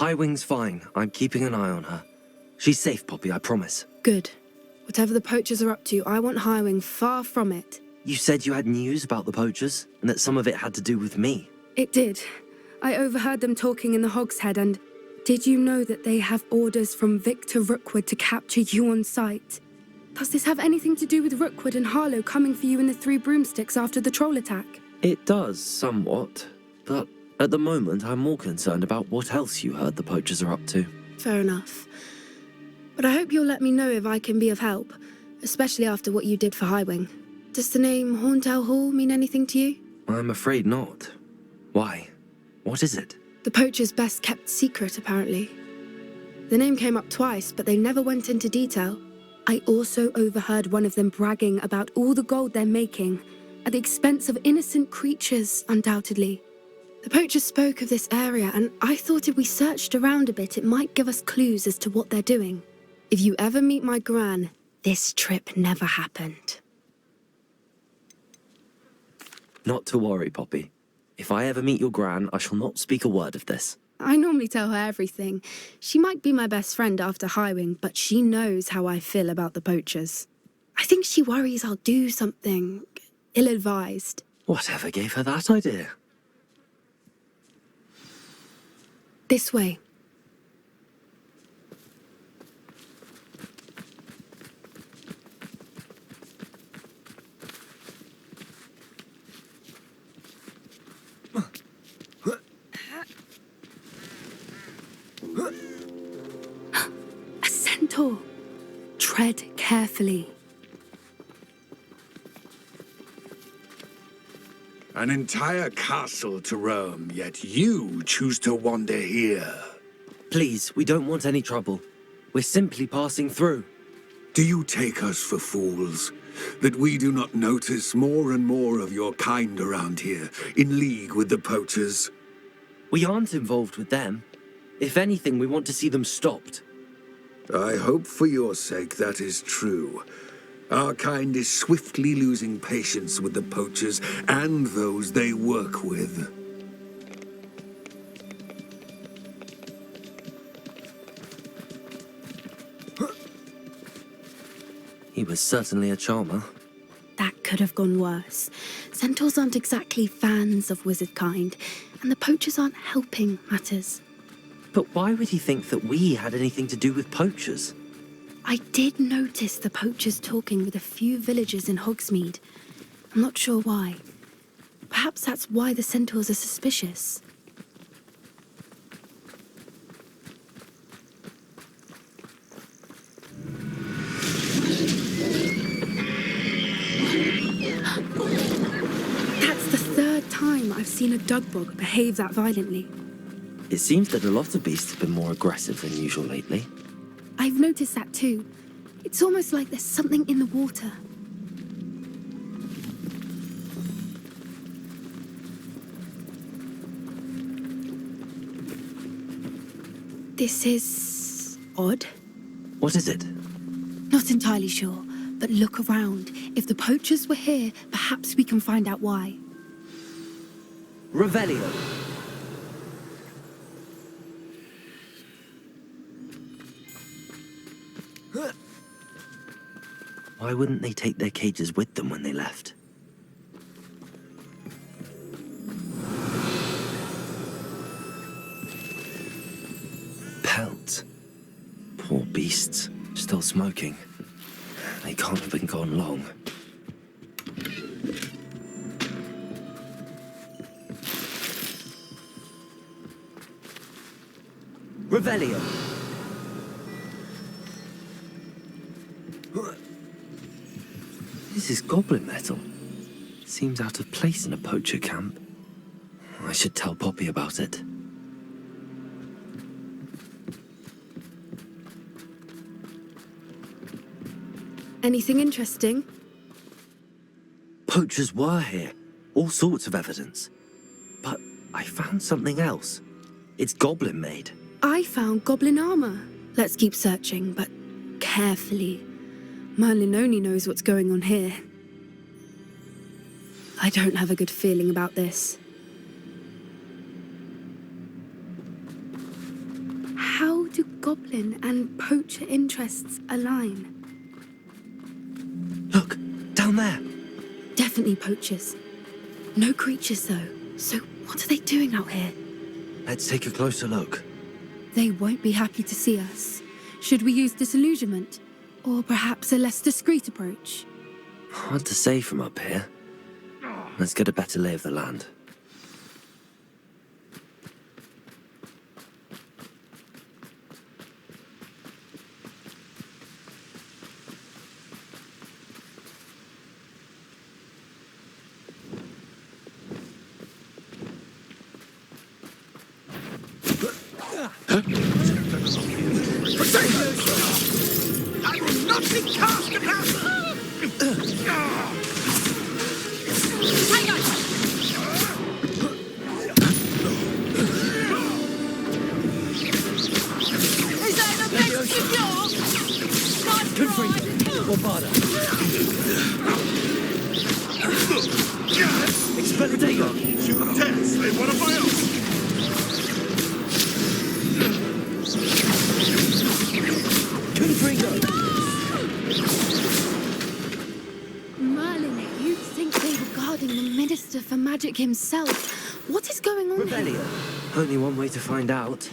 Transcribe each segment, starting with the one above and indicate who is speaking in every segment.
Speaker 1: Highwing's fine. I'm keeping an eye on her. She's safe, Poppy, I promise.
Speaker 2: Good. Whatever the poachers are up to, I want Highwing far from it.
Speaker 1: You said you had news about the poachers, and that some of it had to do with me.
Speaker 2: It did. I overheard them talking in the Hogshead, and did you know that they have orders from Victor Rookwood to capture you on sight? Does this have anything to do with Rookwood and Harlow coming for you in the Three Broomsticks after the troll attack?
Speaker 1: It does, somewhat. But at the moment, I'm more concerned about what else you heard the poachers are up to.
Speaker 2: Fair enough. But I hope you'll let me know if I can be of help, especially after what you did for Highwing. Does the name Horntail Hall mean anything to you?
Speaker 1: I'm afraid not. Why? What is it?
Speaker 2: The poacher's best kept secret, apparently. The name came up twice, but they never went into detail. I also overheard one of them bragging about all the gold they're making, at the expense of innocent creatures, undoubtedly. The poacher spoke of this area, and I thought if we searched around a bit, it might give us clues as to what they're doing. If you ever meet my gran, this trip never happened.
Speaker 1: Not to worry, Poppy. If I ever meet your gran, I shall not speak a word of this.
Speaker 2: I normally tell her everything. She might be my best friend after Highwing, but she knows how I feel about the poachers. I think she worries I'll do something ill-advised.
Speaker 1: Whatever gave her that idea?
Speaker 2: This way. A centaur. Tread carefully.
Speaker 3: An entire castle to roam, yet you choose to wander here.
Speaker 1: Please, we don't want any trouble. We're simply passing through.
Speaker 3: Do you take us for fools? That we do not notice more and more of your kind around here, in league with the poachers?
Speaker 1: We aren't involved with them. If anything, we want to see them stopped.
Speaker 3: I hope for your sake that is true. Our kind is swiftly losing patience with the poachers and those they work with.
Speaker 1: He was certainly a charmer.
Speaker 2: That could have gone worse. Centaurs aren't exactly fans of wizard kind, and the poachers aren't helping matters.
Speaker 1: But why would he think that we had anything to do with poachers?
Speaker 2: I did notice the poachers talking with a few villagers in Hogsmeade. I'm not sure why. Perhaps that's why the centaurs are suspicious. That's the third time I've seen a dugbog behave that violently.
Speaker 1: It seems that a lot of beasts have been more aggressive than usual lately.
Speaker 2: I've noticed that too. It's almost like there's something in the water. This is odd.
Speaker 1: What is it?
Speaker 2: Not entirely sure, but look around. If the poachers were here, perhaps we can find out why.
Speaker 1: Revelio. Why wouldn't they take their cages with them when they left? Pelt. Poor beasts. Still smoking. They can't have been gone long. Revelio. This is goblin metal. Seems out of place in a poacher camp. I should tell Poppy about it.
Speaker 2: Anything interesting?
Speaker 1: Poachers were here. All sorts of evidence. But I found something else. It's goblin made.
Speaker 2: I found goblin armor. Let's keep searching, but carefully. Merlin only knows what's going on here. I don't have a good feeling about this. goblin and poacher interests align.
Speaker 1: Look, down there.
Speaker 2: Definitely poachers. No creatures, though. So what are they doing out here?
Speaker 1: Let's take a closer look.
Speaker 2: They won't be happy to see us. Should we use disillusionment? Or perhaps a less discreet approach?
Speaker 1: Hard to say from up here. Let's get a better lay of the land.
Speaker 3: I will not be cast about!
Speaker 4: Is that the best of yours?
Speaker 1: Good for you, Bombarda. Expelliarmus.
Speaker 3: Shoot death, slave one of my own!
Speaker 2: Merlin, you'd think they were guarding the Minister for Magic himself. What is going on here?
Speaker 1: Rebellion. Only one way to find out.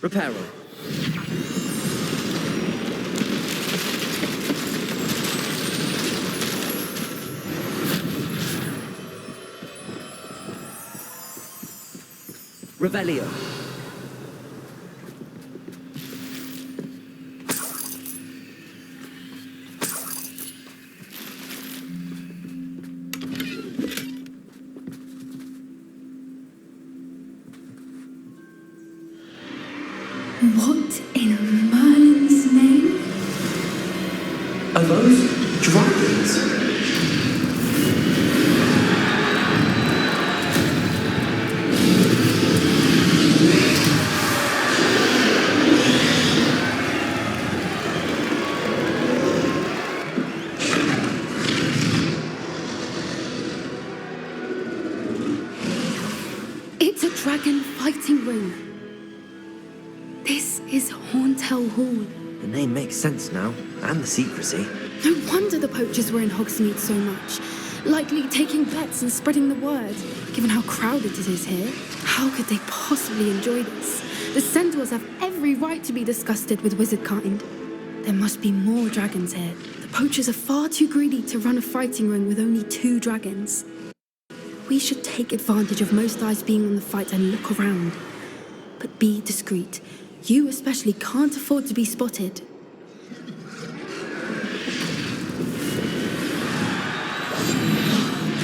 Speaker 1: Reparo. Revelio.
Speaker 2: What in Merlin's name?
Speaker 1: Are those dragons?
Speaker 2: It's a dragon fighting ring. This is Horntail Hall.
Speaker 1: The name makes sense now, and the secrecy.
Speaker 2: No wonder the poachers were in Hogsmeade so much. Likely taking bets and spreading the word, given how crowded it is here. How could they possibly enjoy this? The centaurs have every right to be disgusted with wizard kind. There must be more dragons here. The poachers are far too greedy to run a fighting ring with only 2 dragons. We should take advantage of most eyes being on the fight and look around. But be discreet. You especially can't afford to be spotted.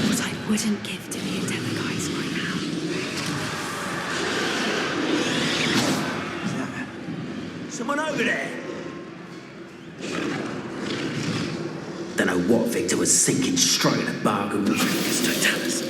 Speaker 2: What I wouldn't give to be a Demiguise right now.
Speaker 5: Someone over there? Don't know what Victor was thinking, striking a bargain with Mr. Tallis.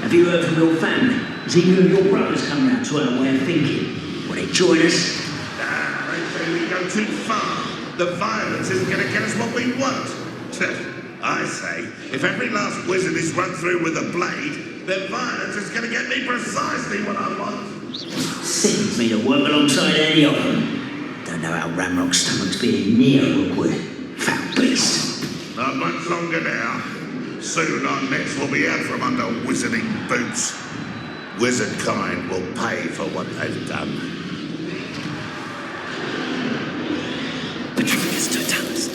Speaker 5: Have you heard from your family? Has either of your brothers come round to our way of thinking? Will they join us?
Speaker 6: Ah, they say we go too far. The violence isn't going to get us what we want. I say, if every last wizard is run through with a blade, then violence is going to get me precisely what I want.
Speaker 5: Sends me to work alongside any of them. Don't know how Ramrock's stomach's being near Rookwood. Foul beast.
Speaker 6: Not much longer now. Soon our necks will be out from under wizarding boots. Wizard kind will pay for what they've done.
Speaker 1: The trick is to tell us.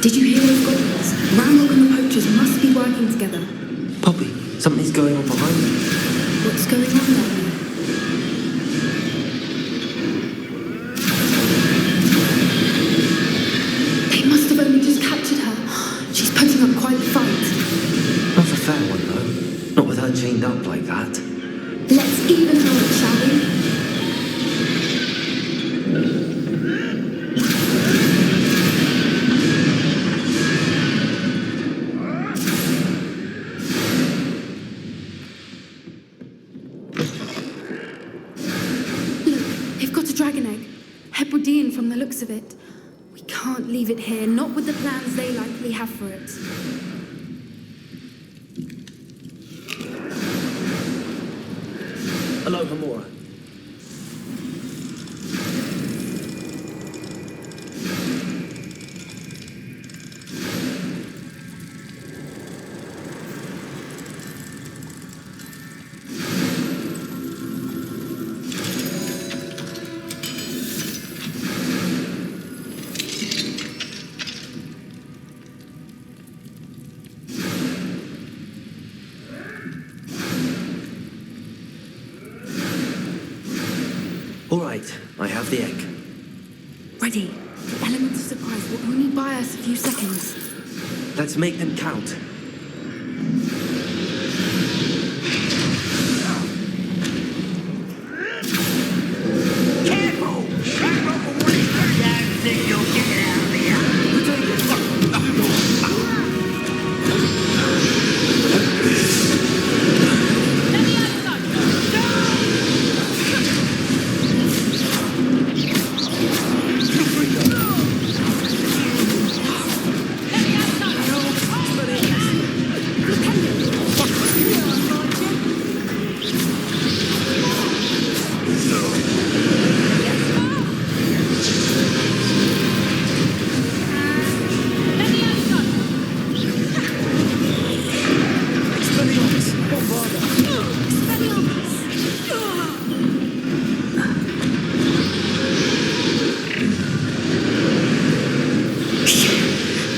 Speaker 2: Did you hear those goblins? Ramrock and the poachers must be working together.
Speaker 1: Poppy, something's going on behind me.
Speaker 2: What's going on down there? They must have only just captured her. She's putting up quite the fight.
Speaker 1: Not a fair one, though. Not with her chained up like that.
Speaker 2: Let's even her up, shall we? From the looks of it. We can't leave it here, not with the plans they likely have for it.
Speaker 1: Hello, Hamura. All right, I have the egg.
Speaker 2: Ready. The element of surprise will only buy us a few seconds.
Speaker 1: Let's make them count.
Speaker 5: Careful! That rope will work. I don't think you'll get it out of here.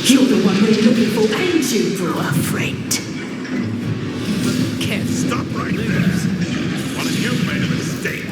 Speaker 5: You're the one we're looking for, ain't you, for a friend?
Speaker 6: Can't stop right there. One of you made a mistake.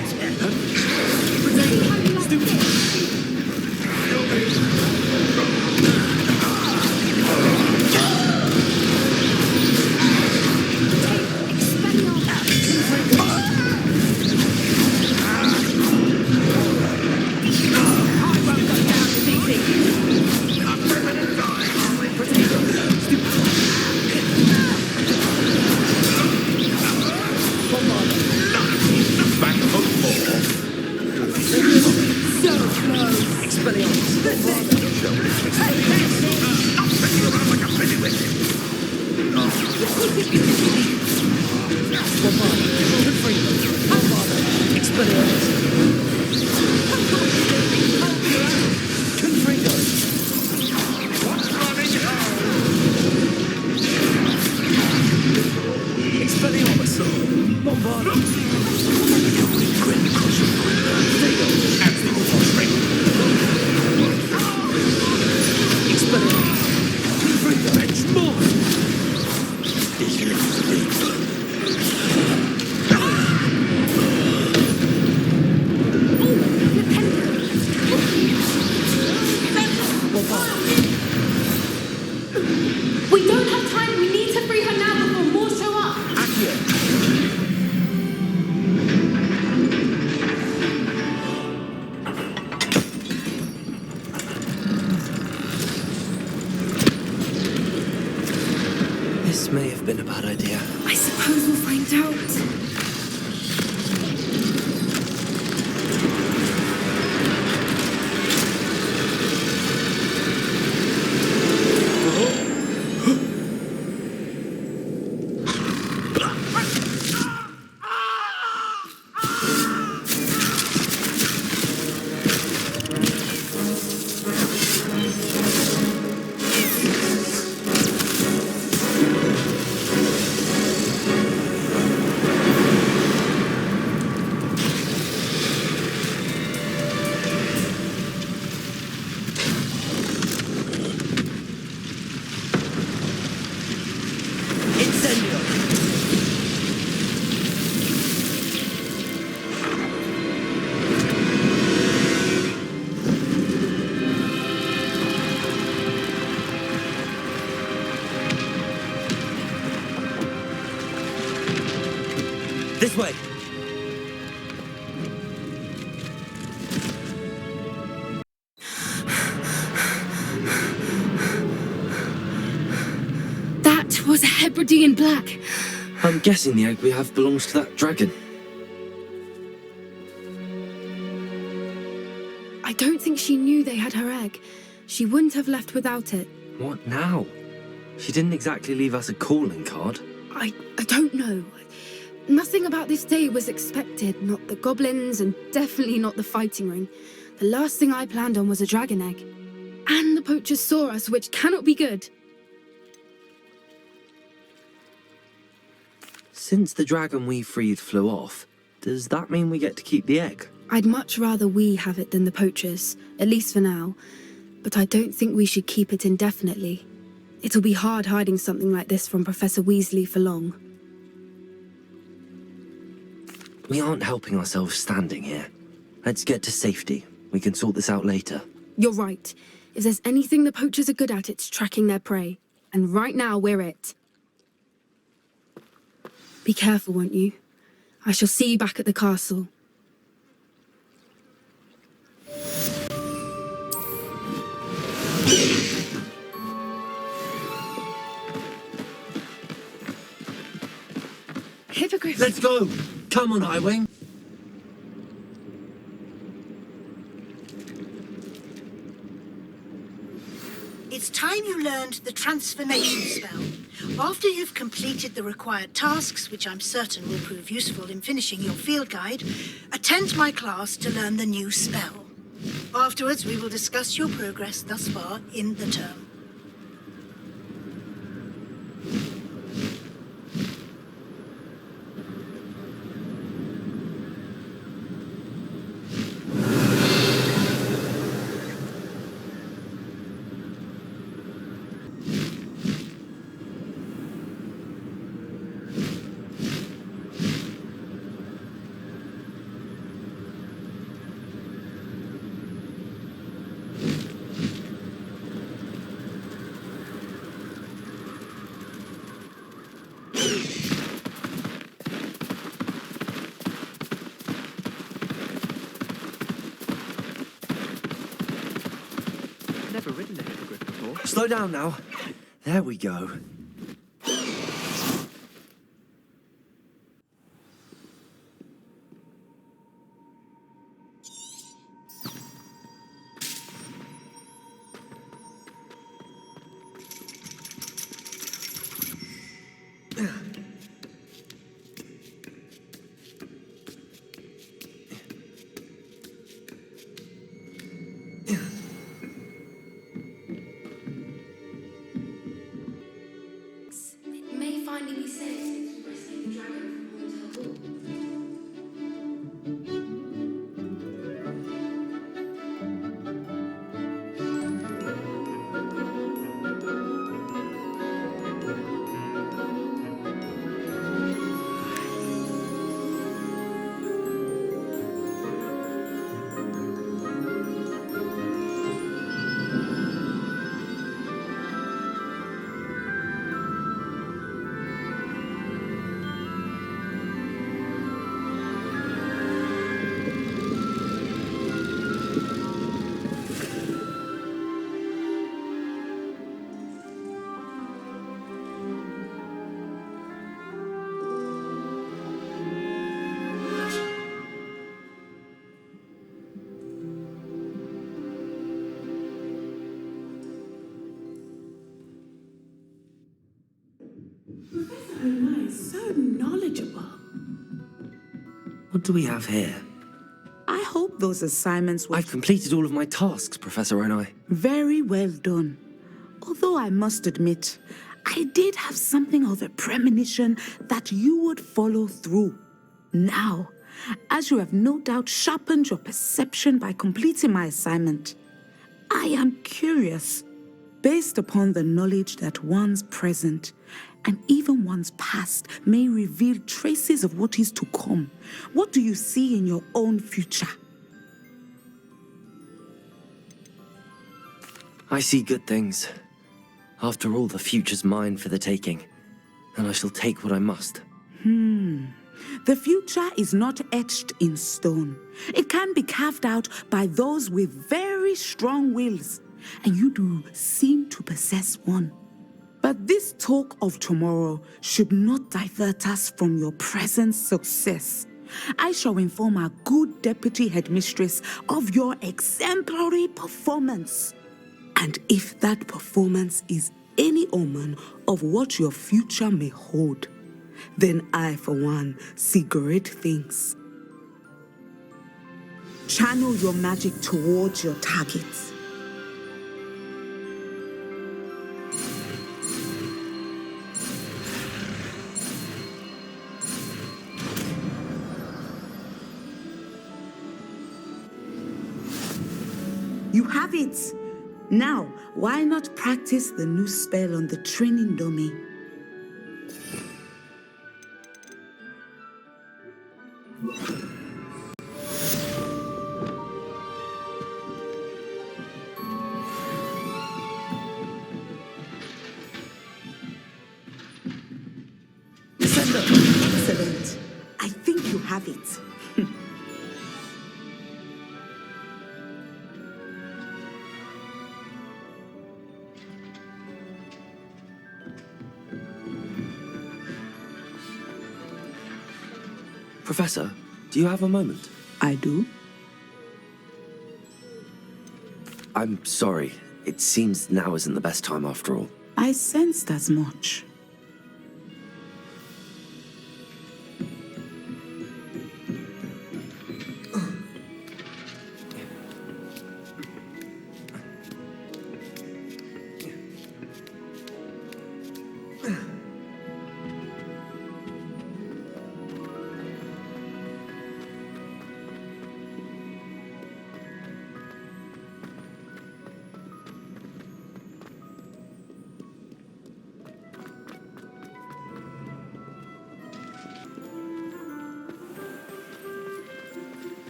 Speaker 2: We don't have time. We need to free her now before more show up.
Speaker 1: This may have been a bad idea.
Speaker 2: I suppose we'll find out. everybody in black.
Speaker 1: I'm guessing the egg we have belongs to that dragon.
Speaker 2: I don't think she knew they had her egg. She wouldn't have left without it.
Speaker 1: What now? She didn't exactly leave us a calling card.
Speaker 2: I don't know. Nothing about this day was expected. Not the goblins, and definitely not the fighting ring. The last thing I planned on was a dragon egg. And the poachers saw us, which cannot be good.
Speaker 1: Since the dragon we freed flew off, does that mean we get to keep the egg?
Speaker 2: I'd much rather we have it than the poachers, at least for now. But I don't think we should keep it indefinitely. It'll be hard hiding something like this from Professor Weasley for long.
Speaker 1: We aren't helping ourselves standing here. Let's get to safety. We can sort this out later.
Speaker 2: You're right. If there's anything the poachers are good at, it's tracking their prey. And right now, we're it. Be careful, won't you? I shall see you back at the castle. Hippogriff!
Speaker 1: Let's go! Come on, Highwing!
Speaker 7: It's time you learned the transformation spell. After you've completed the required tasks, which I'm certain will prove useful in finishing your field guide, attend my class to learn the new spell. Afterwards, we will discuss your progress thus far in the term.
Speaker 8: Never ridden a hippogriff before.
Speaker 1: Slow down now. There we go.
Speaker 2: It may finally be safe to rescue the dragon from Hotel Hall.
Speaker 9: Professor O'Mai is so knowledgeable.
Speaker 1: What do we have here?
Speaker 9: I hope those assignments were
Speaker 1: I've completed all of my tasks, Professor Onai.
Speaker 9: very well done. Although I must admit, I did have something of a premonition that you would follow through. Now, as you have no doubt sharpened your perception by completing my assignment, I am curious, based upon the knowledge that one's present and even one's past may reveal traces of what is to come. What do you see in your own future?
Speaker 1: I see good things. After all, the future's mine for the taking, and I shall take what I must.
Speaker 9: The future is not etched in stone. It can be carved out by those with very strong wills, and you do seem to possess one. But this talk of tomorrow should not divert us from your present success. I shall inform our good deputy headmistress of your exemplary performance. And if that performance is any omen of what your future may hold, then I, for one, see great things. Channel your magic towards your targets. You have it! Now, why not practice the new spell on the training dummy?
Speaker 1: Descendo!
Speaker 9: Excellent. I think you have it.
Speaker 1: Professor, do you have a moment?
Speaker 9: I do.
Speaker 1: I'm sorry. It seems now isn't the best time after all.
Speaker 9: I sensed as much.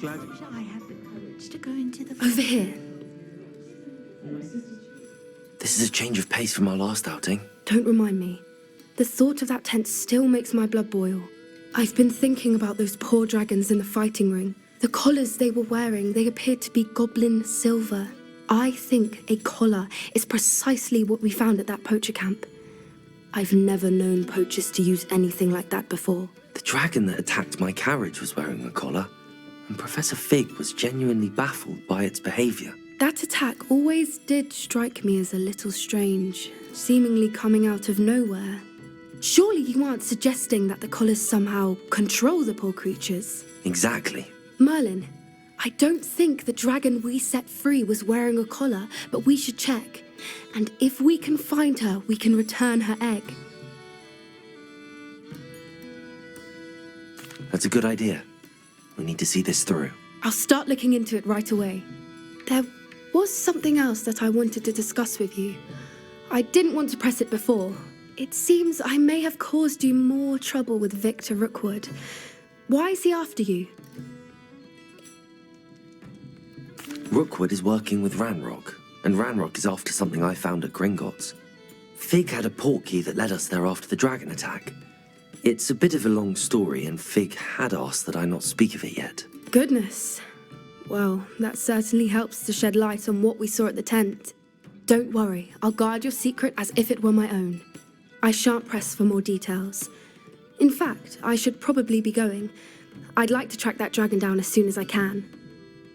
Speaker 10: I have the courage to go into the
Speaker 2: Over here.
Speaker 1: This is a change of pace from our last outing.
Speaker 2: Don't remind me. The thought of that tent still makes my blood boil. I've been thinking about those poor dragons in the fighting ring. The collars they were wearing, they appeared to be goblin silver. I think a collar is precisely what we found at that poacher camp. I've never known poachers to use anything like that before.
Speaker 1: The dragon that attacked my carriage was wearing a collar, and Professor Fig was genuinely baffled by its behavior.
Speaker 2: That attack always did strike me as a little strange, seemingly coming out of nowhere. Surely you aren't suggesting that the collars somehow control the poor creatures?
Speaker 1: Exactly.
Speaker 2: Merlin, I don't think the dragon we set free was wearing a collar, but we should check. And if we can find her, we can return her egg.
Speaker 1: That's a good idea. We need to see this through.
Speaker 2: I'll start looking into it right away. There was something else that I wanted to discuss with you. I didn't want to press it before. It seems I may have caused you more trouble with Victor Rookwood. Why is he after you?
Speaker 1: Rookwood is working with Ranrock, and Ranrock is after something I found at Gringotts. Fig had a port key that led us there after the dragon attack. It's a bit of a long story, and Fig had asked that I not speak of it yet.
Speaker 2: Goodness. Well, that certainly helps to shed light on what we saw at the tent. Don't worry, I'll guard your secret as if it were my own. I shan't press for more details. In fact, I should probably be going. I'd like to track that dragon down as soon as I can.